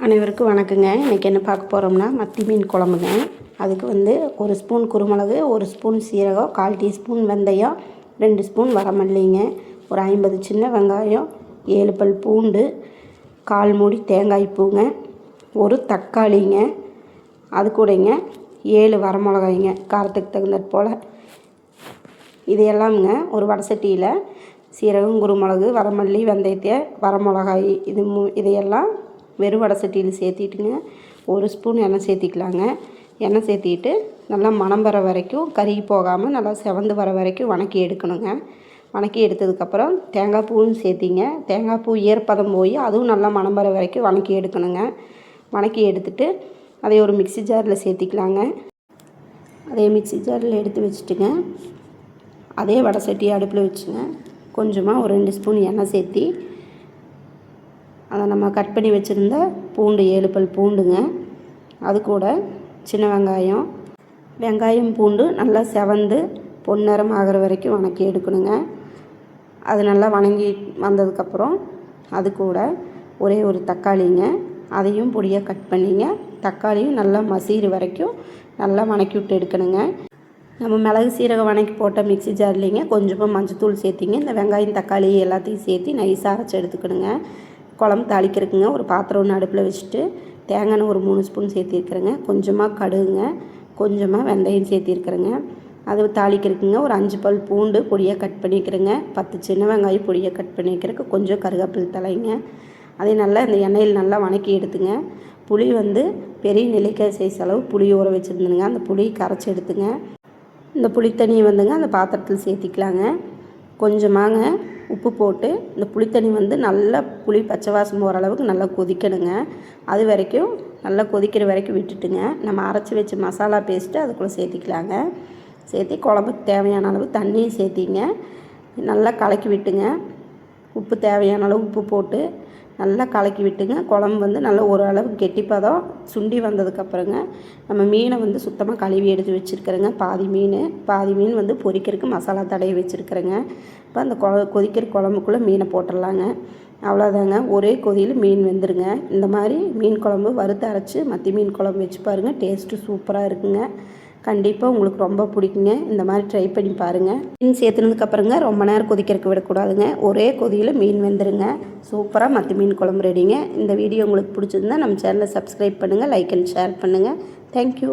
அனைவருக்கும் வணக்கங்க. இன்றைக்கி என்ன பார்க்க போகிறோம்னா மத்தி மீன் குழம்புங்க. அதுக்கு வந்து 1 ஸ்பூன் குருமிளகு, 1 ஸ்பூன் சீரகம், 1/4 டீஸ்பூன் வெந்தயம், 2 ஸ்பூன் வரமல்லிங்க, ஒரு 50 சின்ன வெங்காயம், 7 பல் பூண்டு, 1/4 மூடி தேங்காய் பூங்க, ஒரு தக்காளிங்க, அது கூடங்க 7 வரமிளகாய்ங்க, காரத்துக்கு தகுந்தது போல். இதையெல்லாமுங்க ஒரு வடை சட்டியில் சீரகம், குருமிளகு, வரமல்லி, வெந்தயத்தை, வரமிளகாய் இதையெல்லாம் வெறும் வடை சட்டியில் சேர்த்திட்டுங்க 1 ஸ்பூன் எண்ணெய் சேர்த்திக்கலாங்க. எண்ணெய் சேர்த்திட்டு நல்லா மணம் வர வரைக்கும், கருகி போகாமல் நல்லா செவந்து வர வரைக்கும் வணக்கி எடுக்கணுங்க. வணக்கி எடுத்ததுக்கப்புறம் தேங்காய் பூவும் சேர்த்திங்க. தேங்காய் பூ ஈரப்பதம் போய் அதுவும் நல்லா மணம் வர வரைக்கும் வணக்கி எடுக்கணுங்க. வணக்கி எடுத்துட்டு அதை ஒரு மிக்ஸி ஜாரில் சேர்த்திக்கலாங்க. அதே மிக்ஸி ஜாரில் எடுத்து வச்சுட்டுங்க அதே வடை சட்டியை அடுப்பில் வச்சுங்க கொஞ்சமாக ஒரு 2 ஸ்பூன் எண்ணெய் சேர்த்தி அதை நம்ம கட் பண்ணி வச்சுருந்த பூண்டு 7 பல் பூண்டுங்க, அது கூட சின்ன வெங்காயம் பூண்டு நல்லா செவந்து பொன்னிறம் ஆகிற வரைக்கும் வணக்கி எடுக்கணுங்க. அது நல்லா வணங்கி வந்ததுக்கப்புறம் அது கூட ஒரே ஒரு தக்காளிங்க, அதையும் பொடியாக கட் பண்ணிங்க. தக்காளியும் நல்லா மசிகிற வரைக்கும் நல்லா வணக்கி விட்டு எடுக்கணுங்க. நம்ம மிளகு சீரகம் வணக்கி போட்ட மிக்ஸி ஜார்லிங்க கொஞ்சமாக மஞ்சத்தூள் சேர்த்திங்க. இந்த வெங்காயம் தக்காளி எல்லாத்தையும் சேர்த்து நைஸாக அரைச்சி எடுத்துக்கணுங்க. குழம்பு தாளிக்கிறதுக்குங்க ஒரு பாத்திரம் ஒன்று அடுப்பில் வச்சுட்டு தேங்காய் ஒரு 3 ஸ்பூன் சேர்த்திருக்கிறேங்க. கொஞ்சமாக கடுகுங்க, கொஞ்சமாக வெந்தயம் சேர்த்திருக்கிறேங்க. அது தாளிக்கிறதுக்குங்க ஒரு 5 பல் பூண்டு பொடியாக கட் பண்ணிக்கிறேங்க. 10 சின்ன வெங்காயம் பொடியாக கட் பண்ணிக்கிறதுக்கு கொஞ்சம் கருவேப்பிலை தலைங்க. அதை நல்லா இந்த எண்ணெயில் நல்லா வணக்கி எடுத்துங்க. புளி வந்து பெரிய நெல்லிக்காய் சைஸ் அளவு புளி ஊற வச்சுருந்துங்க. அந்த புளியை கரைச்சி எடுத்துங்க. இந்த புளி தண்ணியை வந்துங்க அந்த பாத்திரத்தில் சேர்த்திக்கலாங்க. கொஞ்சமாங்க உப்பு போட்டு இந்த புளித்தண்ணி வந்து நல்லா புளி பச்சை வாசம் போகிற அளவுக்கு நல்லா கொதிக்கணுங்க. அது வரைக்கும் நல்லா கொதிக்கிற வரைக்கும் விட்டுட்டுங்க நம்ம அரைச்சி வச்ச மசாலா பேஸ்ட்டு அதுக்குள்ளே சேர்த்திக்கலாங்க. சேர்த்தி குழம்புக்கு தேவையான அளவு தண்ணியும் சேர்த்திங்க. நல்லா கலக்கி விட்டுங்க. உப்பு தேவையான அளவு உப்பு போட்டு நல்லா கலக்கி விட்டுங்க. குழம்பு வந்து நல்லா ஓரளவு கெட்டிப்பதம் சுண்டி வந்ததுக்கப்புறங்க நம்ம மீனை வந்து சுத்தமாக கழுவி எடுத்து வச்சுருக்கிறேங்க. பாதி மீன் வந்து பொரிக்கிறதுக்கு மசாலா தடவி வச்சுருக்கிறேங்க. இப்போ அந்த கொதிக்கிற குழம்புக்குள்ளே மீனை போட்டுடலாங்க. அவ்வளோதாங்க, ஒரே கொதியில் மீன் வெந்துருங்க. இந்த மாதிரி மீன் குழம்பு வறுத்து அரைச்சி மத்தி மீன் குழம்பு வச்சு பாருங்கள், டேஸ்ட்டு சூப்பராக இருக்குங்க. கண்டிப்பாக உங்களுக்கு ரொம்ப பிடிக்குங்க. இந்த மாதிரி ட்ரை பண்ணி பாருங்கள். மீன் சேர்த்துனதுக்கப்புறங்க ரொம்ப நேரம் கொதிக்கிறதுக்கு விடக்கூடாதுங்க. ஒரே கொதியில் மீன் வெந்துருங்க. சூப்பராக மத்தி மீன் குழம்பு ரெடிங்க. இந்த வீடியோ உங்களுக்கு பிடிச்சிருந்தா நம்ம சேனலை சப்ஸ்கிரைப் பண்ணுங்கள், லைக் அண்ட் ஷேர் பண்ணுங்கள். தேங்க்யூ.